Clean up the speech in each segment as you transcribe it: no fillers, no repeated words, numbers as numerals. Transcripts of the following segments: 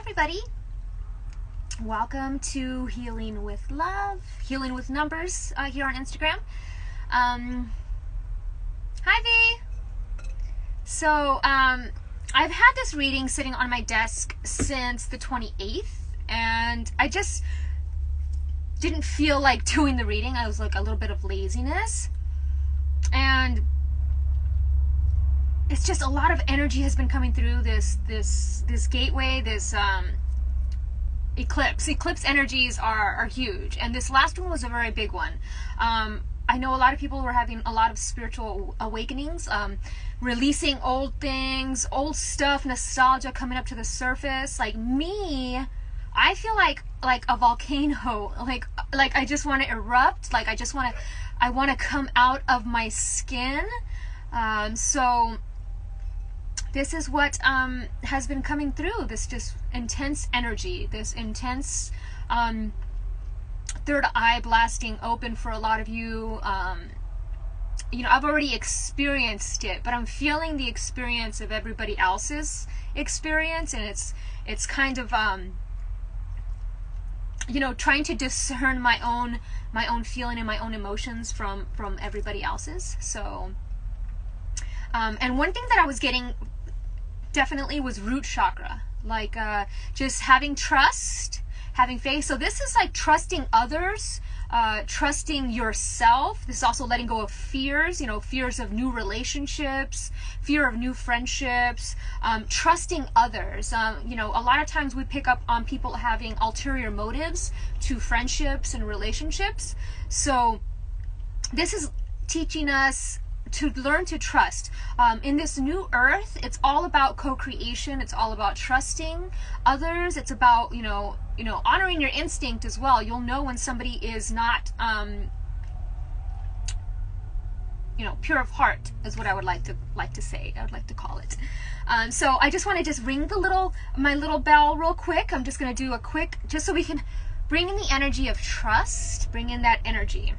everybody. Welcome to Healing with Love, Healing with Numbers here on Instagram. Hi V. So I've had this reading sitting on my desk since the 28th, and I just didn't feel like doing the reading. I was like a little bit of laziness, and it's just a lot of energy has been coming through this gateway, this eclipse energies are huge, and this last one was a very big one. I know a lot of people were having a lot of spiritual awakenings, releasing old things, old stuff, nostalgia coming up to the surface. Like me, I feel like a volcano, like I just want to erupt, like I want to come out of my skin. So this is what has been coming through, this just intense energy, this intense third eye blasting open for a lot of you. You know, I've already experienced it, but I'm feeling the experience of everybody else's experience, and it's kind of you know, trying to discern my own feeling and my own emotions from everybody else's. So and one thing that I was getting definitely was root chakra, like just having trust, having faith. So this is like trusting others, trusting yourself. This is also letting go of fears, you know, fears of new relationships, fear of new friendships, trusting others. You know, a lot of times we pick up on people having ulterior motives to friendships and relationships. So this is teaching us to learn to trust. In this new earth, it's all about co-creation. It's all about trusting others. It's about, you know, honoring your instinct as well. You'll know when somebody is not, you know, pure of heart is what I would like to say. I would like to call it. So I just want to ring my little bell real quick. I'm just going to do a quick, just so we can bring in the energy of trust, bring in that energy.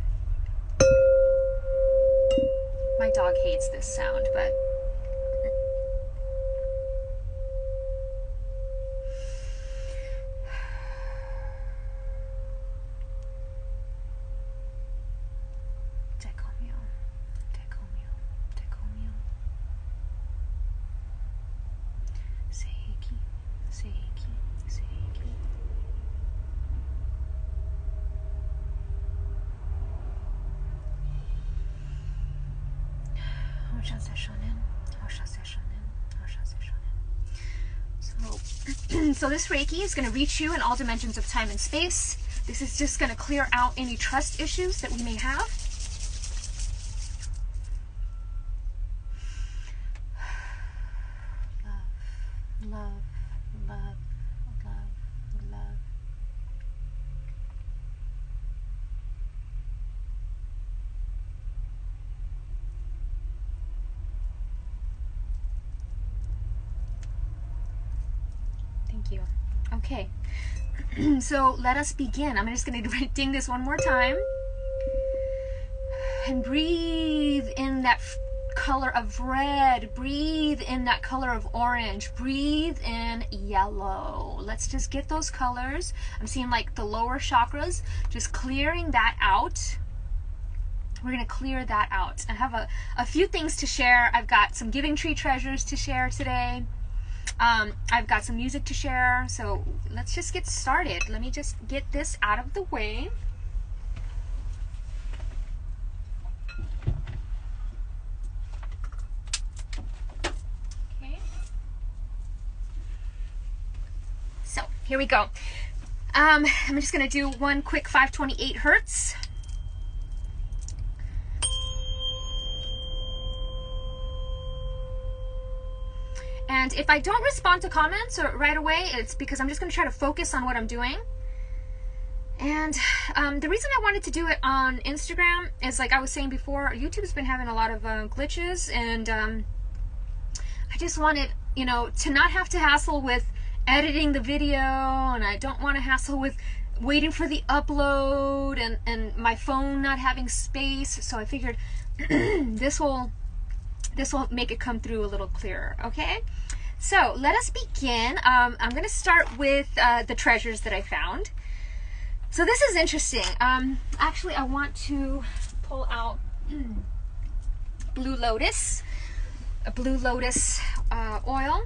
My dog hates this sound, but so this Reiki is going to reach you in all dimensions of time and space. This is just going to clear out any trust issues that we may have. Love, love, love, love, love. Thank you. Okay, so let us begin. I'm just going to ding this one more time. And breathe in that color of red. Breathe in that color of orange. Breathe in yellow. Let's just get those colors. I'm seeing like the lower chakras, just clearing that out. We're going to clear that out. I have a few things to share. I've got some Giving Tree treasures to share today. I've got some music to share, so let's just get started. Let me just get this out of the way. Okay. So, here we go. I'm just going to do one quick 528 hertz. And if I don't respond to comments or right away, it's because I'm just going to try to focus on what I'm doing. And the reason I wanted to do it on Instagram is, like I was saying before, YouTube's been having a lot of glitches, and I just wanted, you know, to not have to hassle with editing the video, and I don't want to hassle with waiting for the upload and my phone not having space. So I figured this will make it come through a little clearer. Okay, So let us begin. I'm going to start with the treasures that I found. So this is interesting. Actually, I want to pull out Blue Lotus, a Blue Lotus oil.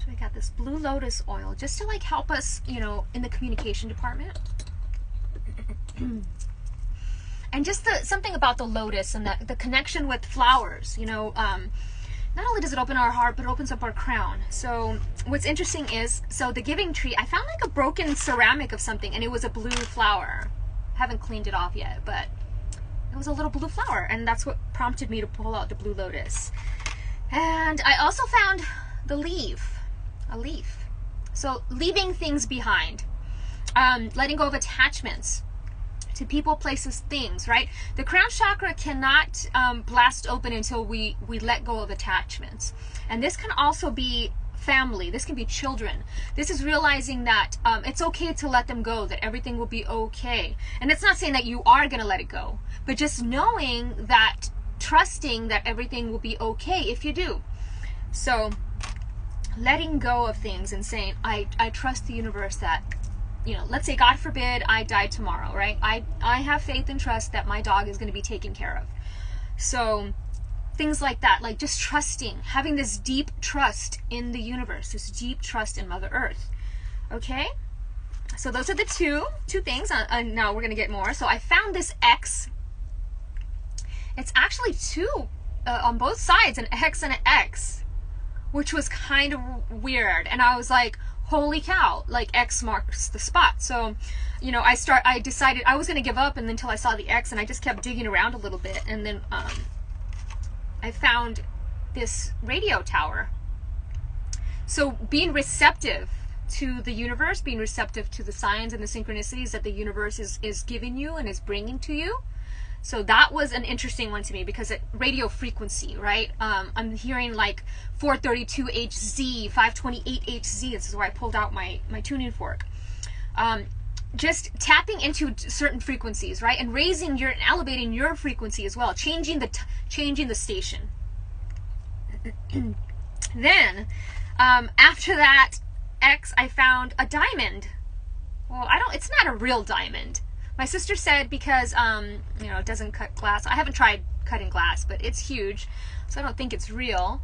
We got this Blue Lotus oil just to like help us, you know, in the communication department. And just something about the lotus and the connection with flowers, you know, not only does it open our heart, but it opens up our crown. So what's interesting is, so the giving tree, I found like a broken ceramic of something, and it was a blue flower. I haven't cleaned it off yet, but it was a little blue flower, and that's what prompted me to pull out the Blue Lotus. And I also found the leaf, a leaf. So leaving things behind, letting go of attachments to people, places, things, right? The crown chakra cannot blast open until we let go of attachments. And this can also be family. This can be children. This is realizing that it's okay to let them go, that everything will be okay. And it's not saying that you are going to let it go, but just knowing that, trusting that everything will be okay if you do. So letting go of things and saying, I trust the universe that, you know, let's say, God forbid, I die tomorrow, right? I have faith and trust that my dog is going to be taken care of. So things like that, like just trusting, having this deep trust in the universe, this deep trust in Mother Earth. Okay? So those are the two things. Now we're going to get more. So I found this X. It's actually two on both sides, an X and an X, which was kind of weird. And I was like, holy cow, like X marks the spot. So, you know, I decided I was going to give up and until I saw the X, and I just kept digging around a little bit. And then I found this radio tower. So being receptive to the universe, being receptive to the signs and the synchronicities that the universe is giving you and is bringing to you. So that was an interesting one to me because it radio frequency, right? I'm hearing like 432 HZ, 528 HZ. This is where I pulled out my tuning fork. Just tapping into certain frequencies, right? And raising and elevating your frequency as well, changing the station. Then after that X, I found a diamond. Well, it's not a real diamond. My sister said because, you know, it doesn't cut glass. I haven't tried cutting glass, but it's huge, so I don't think it's real.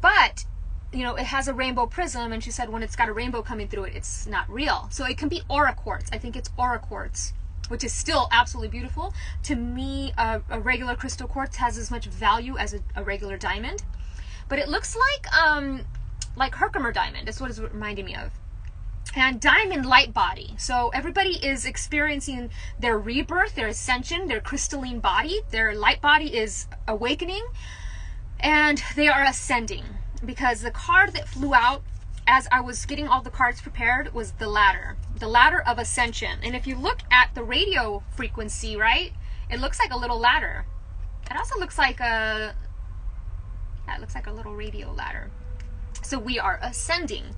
But, you know, it has a rainbow prism, and she said when it's got a rainbow coming through it, it's not real. So it can be aura quartz. I think it's aura quartz, which is still absolutely beautiful. To me, a regular crystal quartz has as much value as a regular diamond. But it looks like Herkimer diamond. That's what it's reminding me of. And diamond light body. So everybody is experiencing their rebirth, their ascension, their crystalline body. Their light body is awakening, and they are ascending. Because the card that flew out as I was getting all the cards prepared was the ladder of ascension. And if you look at the radio frequency, right, it looks like a little ladder. It also looks like it looks like a little radio ladder. So we are ascending.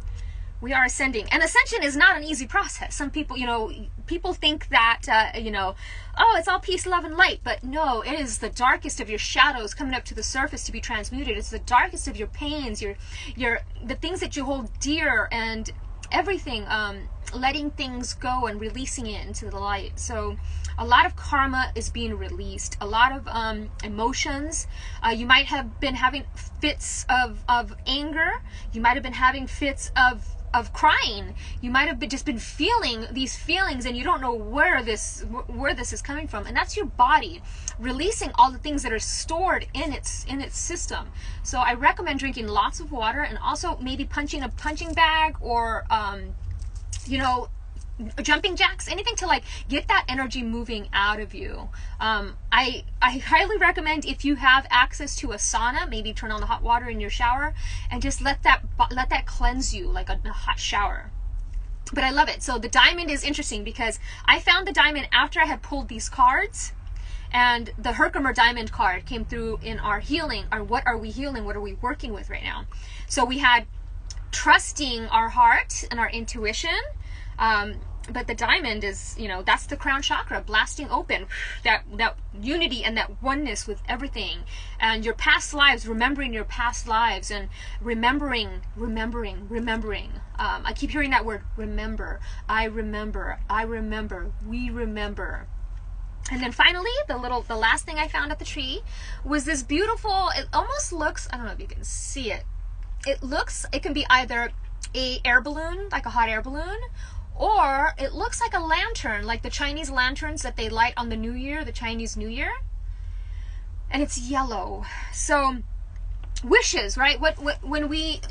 We are ascending. And ascension is not an easy process. Some people, you know, people think that, you know, oh, it's all peace, love, and light. But no, it is the darkest of your shadows coming up to the surface to be transmuted. It's the darkest of your pains, the things that you hold dear, and everything, letting things go and releasing it into the light. So a lot of karma is being released. A lot of emotions. You might have been having fits of anger. You might have been having fits of crying. You might have just been feeling these feelings, and you don't know where this is coming from. And that's your body releasing all the things that are stored in its system. So I recommend drinking lots of water, and also maybe punching a punching bag, or you know, jumping jacks, anything to like get that energy moving out of you. I highly recommend, if you have access to a sauna, maybe turn on the hot water in your shower and just let that cleanse you like a hot shower. But I love it. So the diamond is interesting because I found the diamond after I had pulled these cards, And the Herkimer Diamond card came through in our healing, or what are we healing, what are we working with right now. So we had trusting our heart and our intuition, but the diamond is, you know, that's the crown chakra, blasting open that unity and that oneness with everything, and your past lives, remembering your past lives, and remembering. I keep hearing that word, remember. I remember, we remember. And then finally, the last thing I found at the tree was this beautiful, it almost looks, I don't know if you can see it. It can be either a air balloon, like a hot air balloon, or it looks like a lantern, like the Chinese lanterns that they light on the New Year, the Chinese New Year. And it's yellow. So wishes, right? When we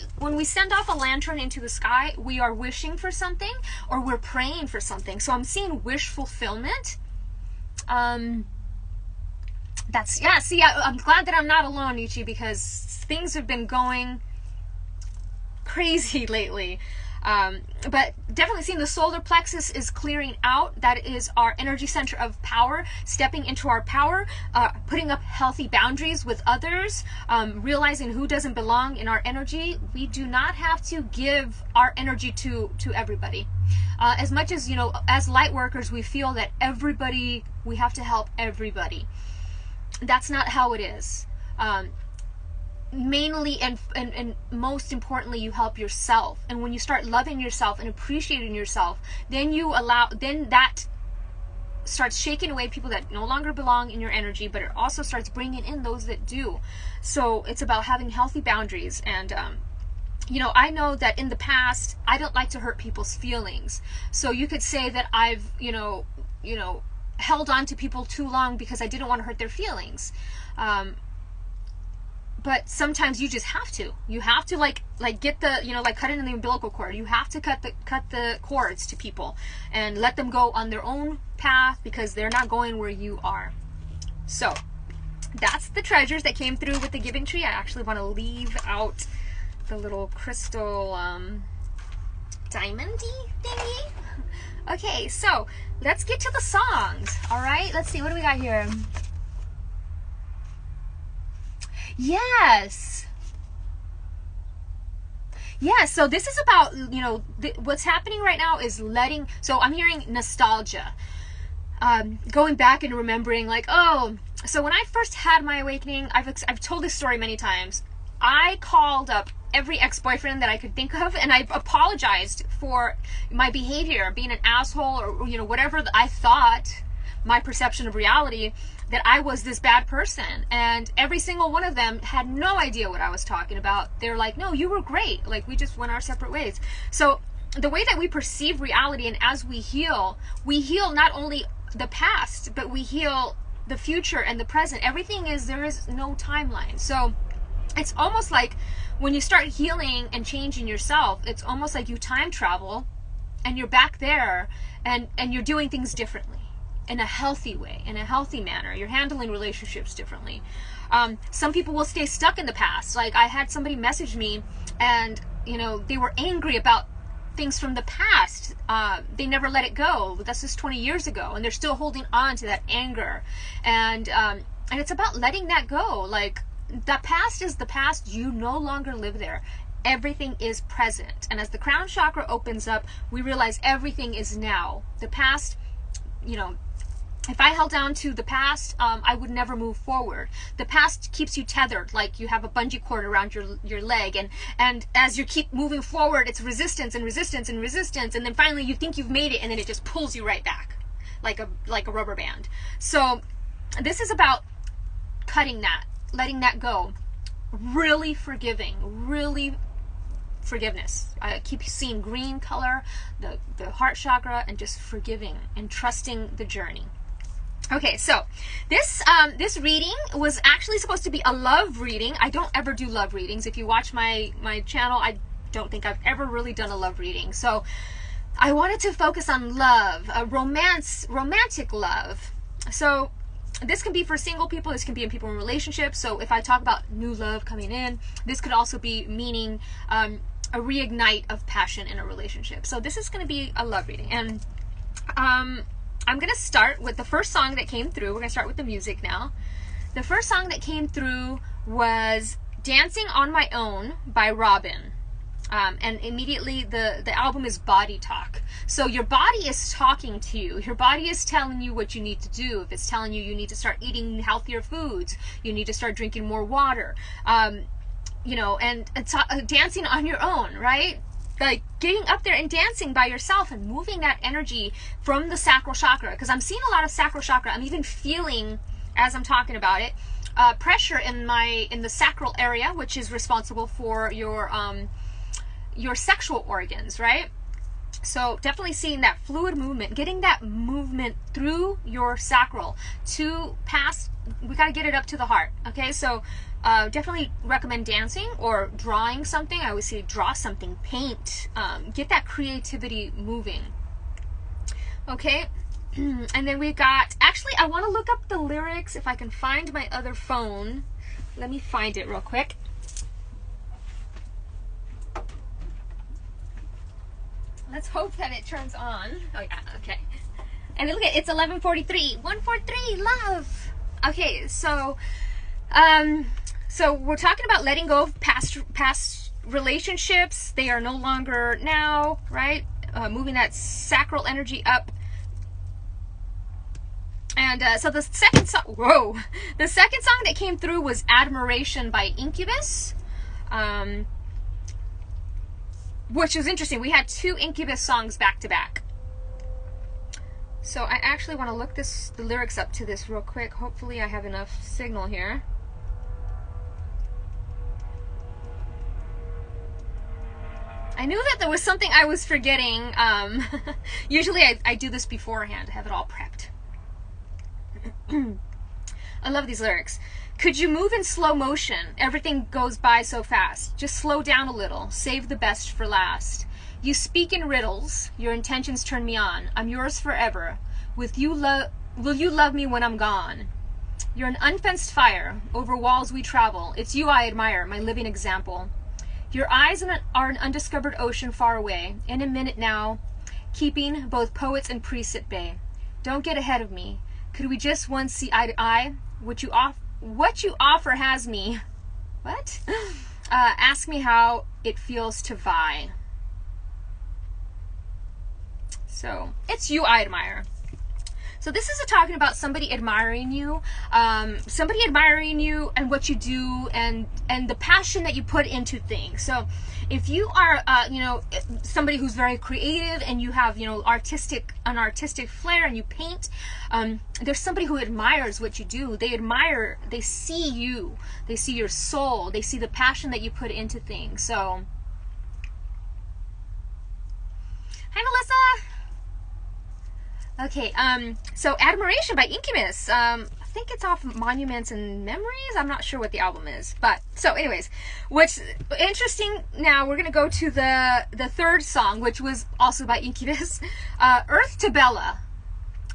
send off a lantern into the sky, we are wishing for something, or we're praying for something. So I'm seeing wish fulfillment. I'm glad that I'm not alone, Ichi, because things have been going crazy lately. But definitely seeing the solar plexus is clearing out. That is our energy center of power, stepping into our power, putting up healthy boundaries with others, realizing who doesn't belong in our energy. We do not have to give our energy to everybody. As much as, you know, as light workers, we feel that we have to help everybody. That's not how it is. Mainly and most importantly, you help yourself. And when you start loving yourself and appreciating yourself, then that starts shaking away people that no longer belong in your energy, but it also starts bringing in those that do. So it's about having healthy boundaries. And you know, I know that in the past, I don't like to hurt people's feelings. So you could say that I've, you know, held on to people too long because I didn't want to hurt their feelings. But sometimes you just have to. You have to like get the, you know, like cut it in the umbilical cord. You have to cut the cords to people and let them go on their own path, because they're not going where you are. So that's the treasures that came through with the giving tree. I actually want to leave out the little crystal diamondy thingy. Okay, so let's get to the songs. All right, let's see, what do we got here? Yes. Yeah, so this is about, you know, what's happening right now is so I'm hearing nostalgia. Going back and remembering, like, oh, so when I first had my awakening, I've told this story many times. I called up every ex-boyfriend that I could think of, and I apologized for my behavior, being an asshole, or, you know, whatever I thought, my perception of reality, that I was this bad person. And every single one of them had no idea what I was talking about. They're like, no, you were great. Like, we just went our separate ways. So the way that we perceive reality, and as we heal not only the past, but we heal the future and the present. There is no timeline. So it's almost like when you start healing and changing yourself, it's almost like you time travel and you're back there, and you're doing things differently, in a healthy way, in a healthy manner. You're handling relationships differently. Some people will stay stuck in the past. Like, I had somebody message me, and, you know, they were angry about things from the past. They never let it go. That's just 20 years ago, and they're still holding on to that anger. And it's about letting that go. Like, the past is the past. You no longer live there. Everything is present. And as the crown chakra opens up, we realize everything is now. The past, you know, if I held down to the past, I would never move forward. The past keeps you tethered, like you have a bungee cord around your leg, and as you keep moving forward, it's resistance and resistance and resistance, and then finally you think you've made it, and then it just pulls you right back, like a rubber band. So this is about cutting that, letting that go, really forgiving, really forgiveness. I keep seeing green color, the heart chakra, and just forgiving and trusting the journey. Okay, so this reading was actually supposed to be a love reading. I don't ever do love readings. If you watch my channel, I don't think I've ever really done a love reading. So I wanted to focus on love, romantic love. So this can be for single people. This can be in people in relationships. So if I talk about new love coming in, this could also be meaning a reignite of passion in a relationship. So this is going to be a love reading. And I'm going to start with the first song that came through. We're going to start with the music now. The first song that came through was Dancing on My Own by Robin. And immediately the album is Body Talk. So your body is talking to you. Your body is telling you what you need to do. If it's telling you need to start eating healthier foods, you need to start drinking more water, you know, and dancing on your own, right? Like getting up there and dancing by yourself and moving that energy from the sacral chakra. Because I'm seeing a lot of sacral chakra. I'm even feeling, as I'm talking about it, pressure in the sacral area, which is responsible for your sexual organs, right? So definitely seeing that fluid movement, getting that movement through your sacral to pass, we got to get it up to the heart. Okay, so definitely recommend dancing or drawing something. I always say draw something, paint, get that creativity moving. Okay, and then we got, actually I want to look up the lyrics if I can find my other phone. Let me find it real quick. Let's hope that it turns on. Oh yeah, okay. And look at, it's 11:43. 143, love. Okay, so so we're talking about letting go of past relationships. They are no longer now, right? Moving that sacral energy up. And so the second song, the second song that came through was Admiration by Incubus. Which was interesting. We had two Incubus songs back to back. So I actually want to look the lyrics up to this real quick. Hopefully I have enough signal here. I knew that there was something I was forgetting. Usually I do this beforehand. I have it all prepped. I love these lyrics. Could you move in slow motion? Everything goes by so fast. Just slow down a little. Save the best for last. You speak in riddles. Your intentions turn me on. I'm yours forever. With you, will you love me when I'm gone? You're an unfenced fire. Over walls we travel. It's you I admire, my living example. Your eyes are an undiscovered ocean far away. In a minute now, keeping both poets and priests at bay. Don't get ahead of me. Could we just once see eye to eye? What you offer has me. What? Ask me how it feels to vie. So it's you I admire. So this is talking about somebody admiring you, and what you do, and the passion that you put into things. So if you are, you know, somebody who's very creative and you have, you know, an artistic flair and you paint, there's somebody who admires what you do. They see you, they see your soul, they see the passion that you put into things. So, hi Melissa. Okay, so Admiration by Incubus. I think it's off Monuments and Memories. I'm not sure what the album is. But, so anyways, what's interesting now, we're going to go to the third song, which was also by Incubus. Earth to Bella.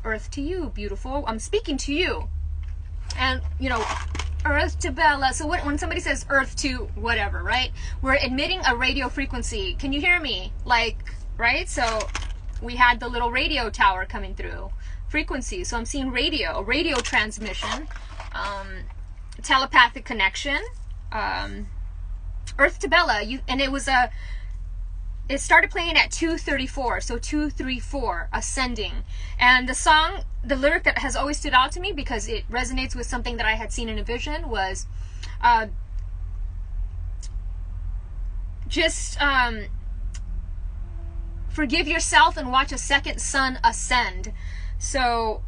Earth to you, beautiful. I'm speaking to you. And, you know, Earth to Bella. So when somebody says Earth to whatever, right? We're emitting a radio frequency. Can you hear me? Like, right? So we had the little radio tower coming through, frequency. So I'm seeing radio transmission, telepathic connection, Earth to Bella. And it started playing at 2:34, so 234, ascending. And the lyric that has always stood out to me because it resonates with something that I had seen in a vision was, forgive yourself and watch a second sun ascend. So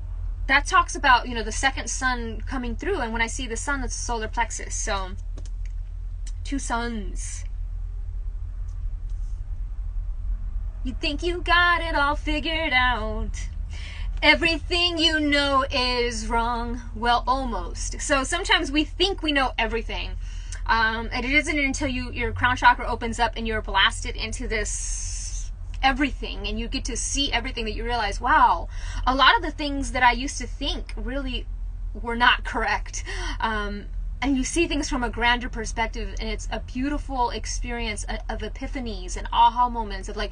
that talks about, you know, the second sun coming through. And when I see the sun, it's the solar plexus. So 2 suns. You think you got it all figured out. Everything you know is wrong. Well, almost. So sometimes we think we know everything. And it isn't until your crown chakra opens up and you're blasted into this everything, and you get to see everything, that you realize, wow, a lot of the things that I used to think really were not correct. And you see things from a grander perspective, and it's a beautiful experience of epiphanies and aha moments of like,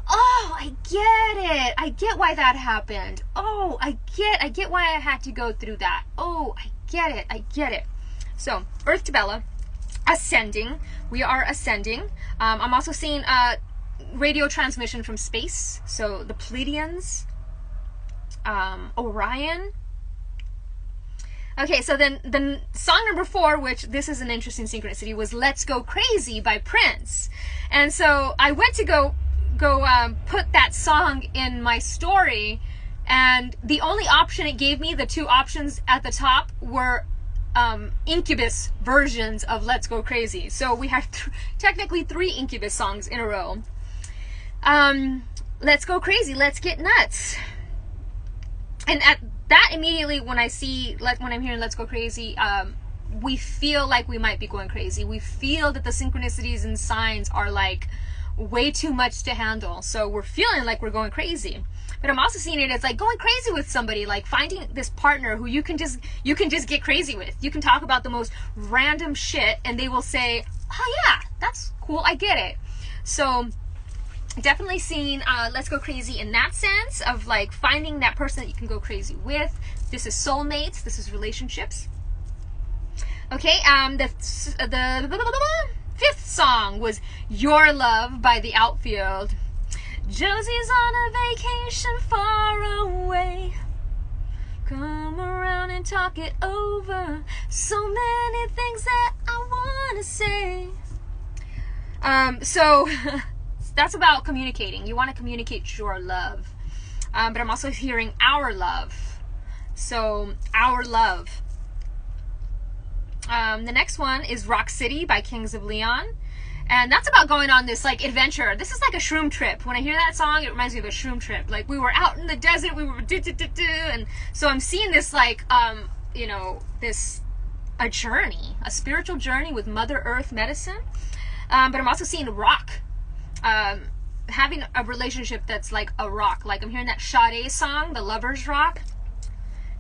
oh, I get it. I get why that happened. Oh, I get why I had to go through that. Oh, I get it. I get it. So, Earth to Bella, ascending. We are ascending. I'm also seeing radio transmission from space. So, the Pleiadians, Orion. Okay, so then song number 4, which this is an interesting synchronicity, was Let's Go Crazy by Prince. And so I went to go put that song in my story, and the only option it gave me, the 2 options at the top, were Incubus versions of Let's Go Crazy. So we have technically 3 Incubus songs in a row. Let's go crazy, let's get nuts. And at that immediately, when I'm hearing Let's Go Crazy, we feel like we might be going crazy. We feel that the synchronicities and signs are like way too much to handle. So we're feeling like we're going crazy. But I'm also seeing it as like going crazy with somebody, like finding this partner who you can just get crazy with. You can talk about the most random shit and they will say, oh yeah, that's cool, I get it. So definitely seeing Let's Go Crazy in that sense of like finding that person that you can go crazy with. This is soulmates, this is relationships. Okay, the 5th song was Your Love by The Outfield. Josie's on a vacation far away. Come around and talk it over. So many things that I want to say. So that's about communicating. You want to communicate your love. But I'm also hearing our love. So, our love. The next one is Rock City by Kings of Leon. And that's about going on this like adventure. This is like a shroom trip. When I hear that song, it reminds me of a shroom trip. Like we were out in the desert, we were and so I'm seeing this like you know, a journey, a spiritual journey with Mother Earth medicine. But I'm also seeing rock. Having a relationship that's like a rock. Like I'm hearing that Sade song, The Lover's Rock.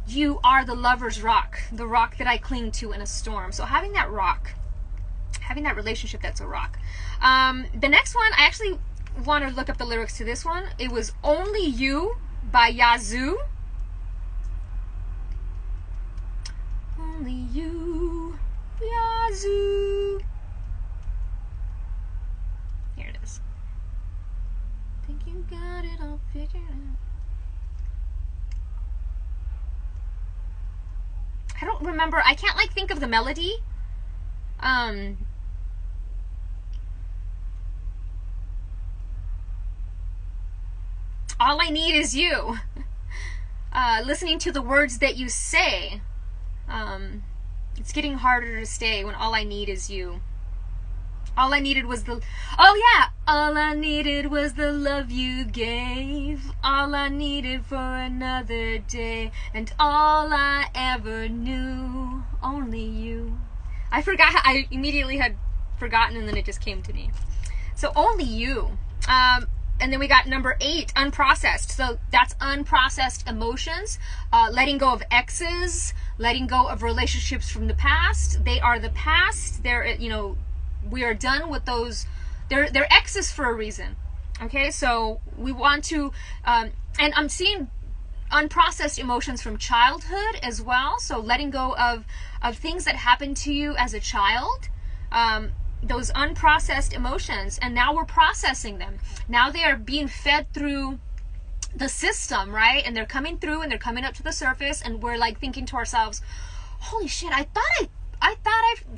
You are the lover's rock, the rock that I cling to in a storm. So having that rock, having that relationship that's a rock. The next one, I actually want to look up the lyrics to this one. It was Only You by Yazoo. Only you, Yazoo. Here it is. Think you got it all figured out. I don't remember. I can't like think of the melody. All I need is you. Listening to the words that you say. It's getting harder to stay when all I need is you. All I needed was the... Oh yeah! All I needed was the love you gave. All I needed for another day. And all I ever knew. Only you. I forgot. I immediately had forgotten and then it just came to me. So only you. And then we got number 8, unprocessed. So that's unprocessed emotions. Letting go of exes. Letting go of relationships from the past. They are the past. They're, you know... We are done with those. They're exes for a reason. Okay, so we want to, and I'm seeing unprocessed emotions from childhood as well. So letting go of things that happened to you as a child, those unprocessed emotions, and now we're processing them. Now they are being fed through the system, right? And they're coming through and they're coming up to the surface, and we're like thinking to ourselves, holy shit, I thought I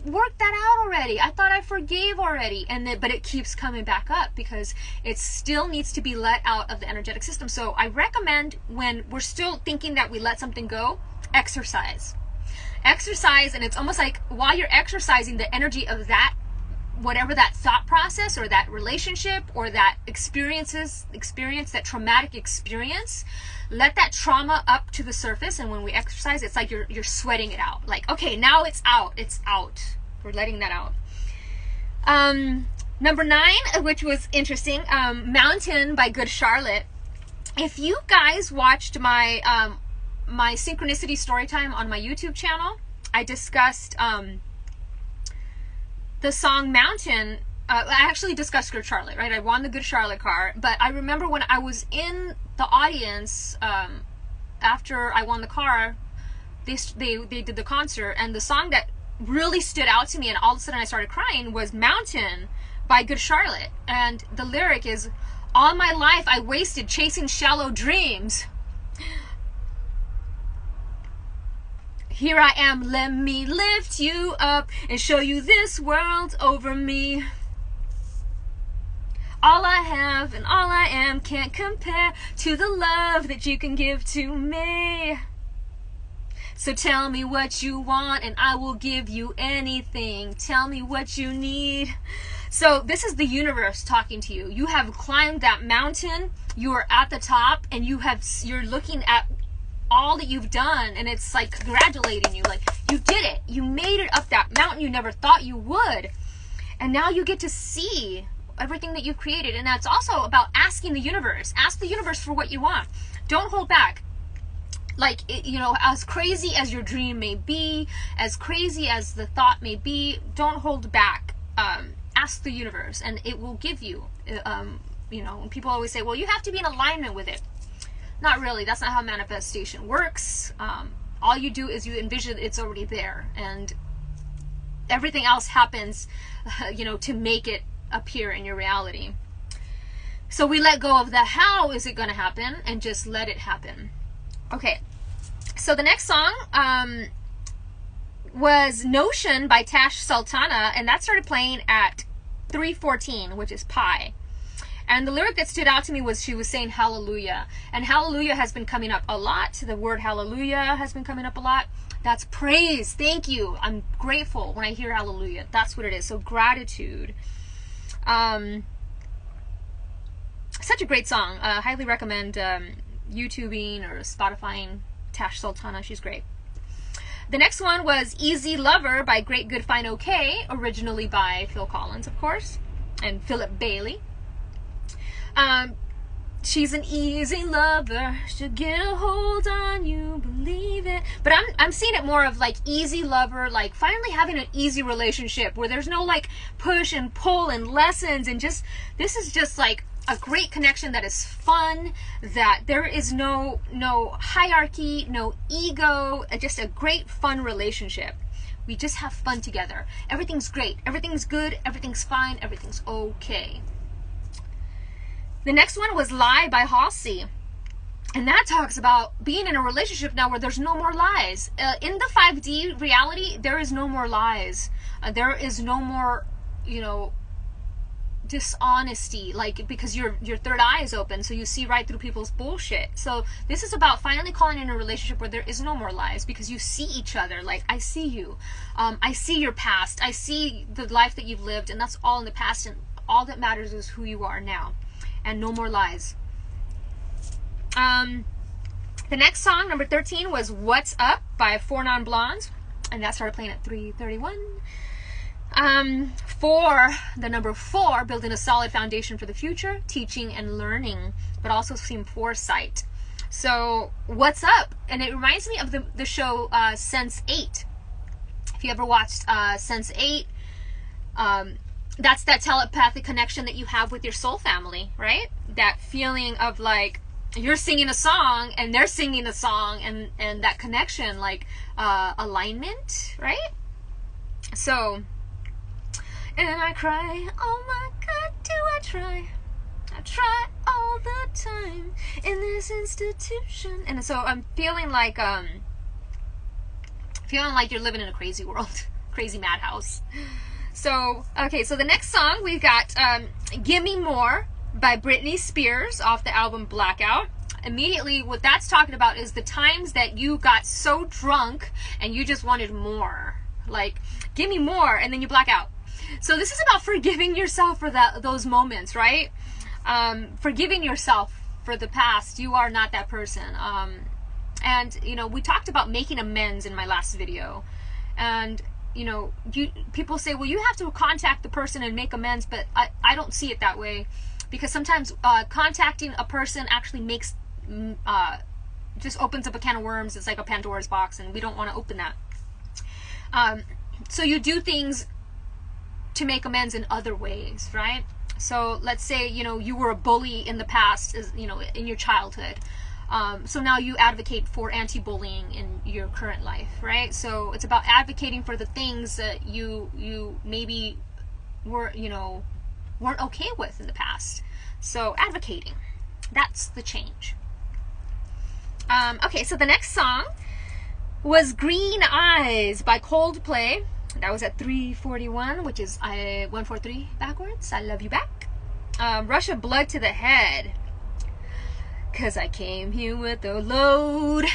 worked that out already. I thought I forgave already. But it keeps coming back up because it still needs to be let out of the energetic system. So I recommend, when we're still thinking that we let something go, exercise. Exercise, and it's almost like while you're exercising, the energy of that, whatever that thought process or that relationship or that experience, that traumatic experience, let that trauma up to the surface. And when we exercise, it's like you're sweating it out. Like, okay, now it's out. It's out. We're letting that out. Number 9, which was interesting, Mountain by Good Charlotte. If you guys watched my my synchronicity story time on my YouTube channel, I discussed the song Mountain I actually discussed Good Charlotte, right? I won the Good Charlotte car, but I remember when I was in the audience, after I won the car, they did the concert, and the song that really stood out to me and all of a sudden I started crying was Mountain by Good Charlotte. And the lyric is, all my life I wasted chasing shallow dreams. Here I am, let me lift you up and show you this world over me. All I have and all I am can't compare to the love that you can give to me. So tell me what you want and I will give you anything. Tell me what you need. So this is the universe talking to you. You have climbed that mountain. You are at the top and you're looking at all that you've done, and it's like congratulating you, like you did it. You made it up that mountain you never thought you would. And now you get to see everything that you've created. And that's also about asking the universe. Ask the universe for what you want. Don't hold back. Like, you know, as crazy as your dream may be, as crazy as the thought may be, don't hold back. Ask the universe and it will give you. You know, people always say, well, you have to be in alignment with it. Not really. That's not how manifestation works. All you do is you envision it's already there, and everything else happens, you know, to make it appear in your reality. So we let go of the how is it going to happen and just let it happen. Okay. So the next song was Notion by Tash Sultana, and that started playing at 3:14, which is pi. And the lyric that stood out to me was she was saying hallelujah. And hallelujah has been coming up a lot. The word hallelujah has been coming up a lot. That's praise. Thank you. I'm grateful when I hear hallelujah. That's what it is. So gratitude. Such a great song. Highly recommend YouTubing or Spotifying Tash Sultana. She's great. The next one was Easy Lover by Great Good Fine OK, originally by Phil Collins, of course, and Philip Bailey. She's an easy lover, she'll get a hold on you, believe it. But I'm seeing it more of like easy lover, like finally having an easy relationship where there's no like push and pull and lessons, and just, this is just like a great connection that is fun, that there is no hierarchy, no ego, just a great fun relationship. We just have fun together. Everything's great, everything's good, everything's fine, everything's okay. The next one was Lie by Halsey. And that talks about being in a relationship now where there's no more lies. In the 5D reality, there is no more lies. There is no more, you know, dishonesty, like, because your third eye is open, so you see right through people's bullshit. So this is about finally calling in a relationship where there is no more lies, because you see each other. Like, I see you. I see your past. I see the life that you've lived, and that's all in the past, and all that matters is who you are now. And no more lies. The next song, number 13, was What's Up by Four Non Blondes, and that started playing at 3:31. The number 4, building a solid foundation for the future, teaching and learning, but also some foresight. So What's Up? And it reminds me of the show Sense8. If you ever watched Sense8, that's that telepathic connection that you have with your soul family, right? That feeling of like you're singing a song and they're singing a song, and that connection, like alignment, right? So, and I cry, oh my God, do I try all the time in this institution. And so I'm feeling like you're living in a crazy world, crazy madhouse. So, okay, so the next song we've got Gimme More by Britney Spears off the album Blackout. Immediately, what that's talking about is the times that you got so drunk and you just wanted more. Like, give me more, and then you black out. So this is about forgiving yourself for those moments, right? Forgiving yourself for the past. You are not that person. And, you know, we talked about making amends in my last video. And you know, people say, well, you have to contact the person and make amends, but I don't see it that way, because sometimes contacting a person actually makes, just opens up a can of worms. It's like a Pandora's box, and we don't want to open that. So you do things to make amends in other ways, right? So let's say, you know, you were a bully in the past, you know, in your childhood. So now you advocate for anti-bullying in your current life, right? So it's about advocating for the things that you maybe weren't okay with in the past. So advocating, that's the change. Okay, so the next song was Green Eyes by Coldplay. That was at 3:41, which is 143 backwards. I love you back. Rush of Blood to the Head. 'Cause I came here with a load,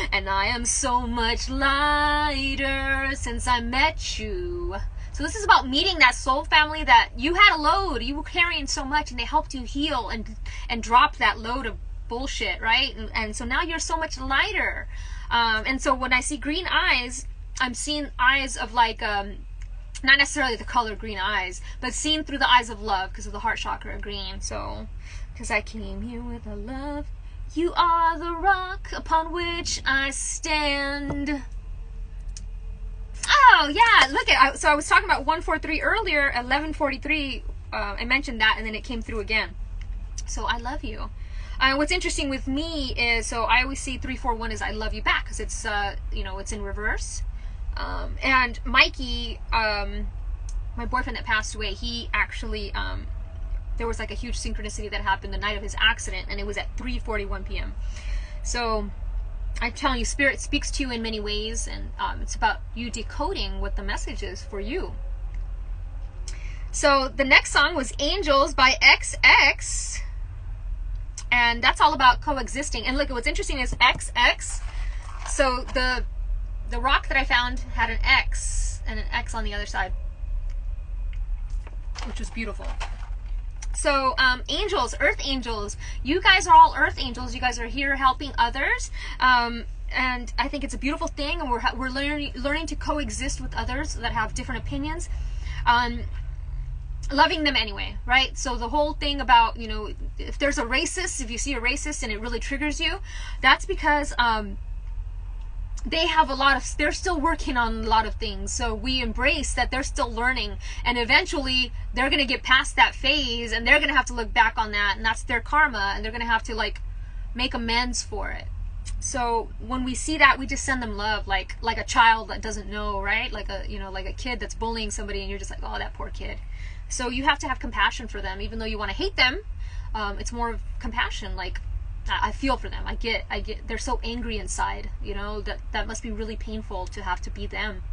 and I am so much lighter since I met you. So this is about meeting that soul family that you had a load, you were carrying so much, and they helped you heal and drop that load of bullshit, right? And so now you're so much lighter. And so when I see green eyes, I'm seeing eyes of like, not necessarily the color green eyes, but seen through the eyes of love because of the heart chakra green. So, because I came here with a love, you are the rock upon which I stand. Oh yeah, look at, so I was talking about 143 earlier, 1143, I mentioned that, and then it came through again. So I love you. What's interesting with me is, so I always see 341 as I love you back, because it's, you know, it's in reverse. And Mikey, my boyfriend that passed away, he actually, there was like a huge synchronicity that happened the night of his accident, and it was at 3:41 p.m. So I'm telling you, Spirit speaks to you in many ways, and it's about you decoding what the message is for you. So the next song was Angels by XX, and that's all about coexisting. And look, what's interesting is XX, so the rock that I found had an X and an X on the other side, which was beautiful. So angels, earth angels, you guys are all earth angels. You guys are here helping others, and I think it's a beautiful thing, and we're learning to coexist with others that have different opinions, loving them anyway, right? So the whole thing about, you know, if there's a racist, if you see a racist and it really triggers you, that's because they have they're still working on a lot of things. So we embrace that they're still learning, and eventually they're going to get past that phase, and they're going to have to look back on that, and that's their karma, and they're going to have to like make amends for it. So when we see that, we just send them love, like a child that doesn't know, right? Like a kid that's bullying somebody, and you're just like, oh, that poor kid. So you have to have compassion for them, even though you want to hate them. It's more of compassion, like, I feel for them. I get, they're so angry inside, you know, that must be really painful to have to be them.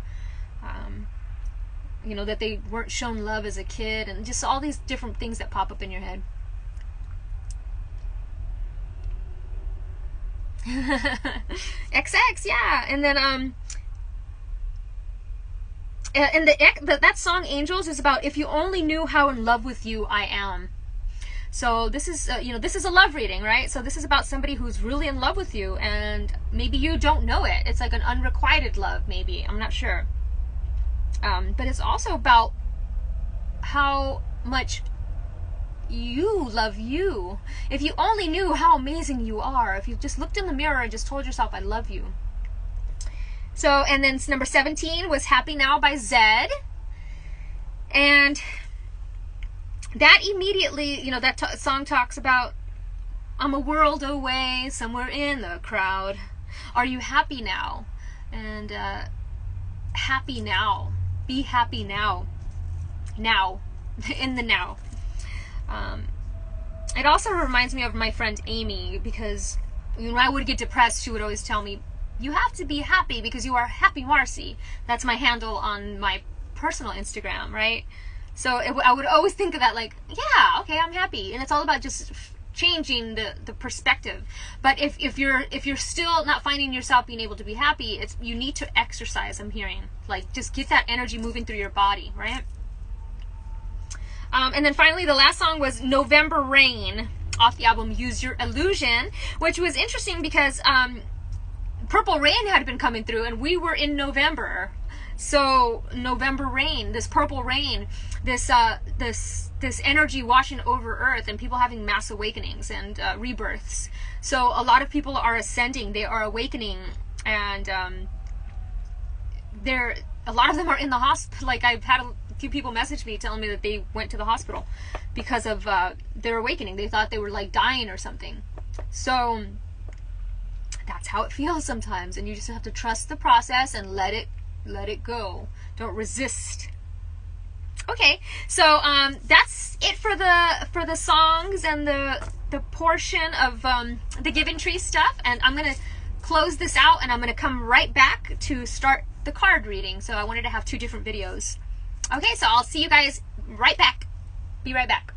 You know, that they weren't shown love as a kid, and just all these different things that pop up in your head. XX, yeah. And then, and that song Angels is about, if you only knew how in love with you I am. So this is, you know, this is a love reading, right? So this is about somebody who's really in love with you, and maybe you don't know it. It's like an unrequited love, maybe. I'm not sure. But it's also about how much you love you. If you only knew how amazing you are, if you just looked in the mirror and just told yourself, I love you. So, and then number 17 was Happy Now by Zed. And that immediately, you know, that song talks about, I'm a world away, somewhere in the crowd. Are you happy now? And happy now. Be happy now. Now. In the now. It also reminds me of my friend Amy, because when I would get depressed, she would always tell me, you have to be happy because you are Happy Marcy. That's my handle on my personal Instagram, right? So I would always think of that like, yeah, okay, I'm happy. And it's all about just changing the perspective. But if you're still not finding yourself being able to be happy, you need to exercise, I'm hearing. Like, just get that energy moving through your body, right? And then finally, the last song was November Rain off the album Use Your Illusion, which was interesting because Purple Rain had been coming through, and we were in November. So November rain, this purple rain, this energy washing over Earth, and people having mass awakenings and rebirths. So a lot of people are ascending, they are awakening, and a lot of them are in the hospital. Like, I've had few people messaged me telling me that they went to the hospital because of their awakening. They thought they were like dying or something. So that's how it feels sometimes, and you just have to trust the process and let it go. Don't resist. Okay, so that's it for the songs and the portion of the Given Tree stuff, and I'm gonna close this out, and I'm gonna come right back to start the card reading. So I wanted to have 2 different videos. Okay, so I'll see you guys right back. Be right back.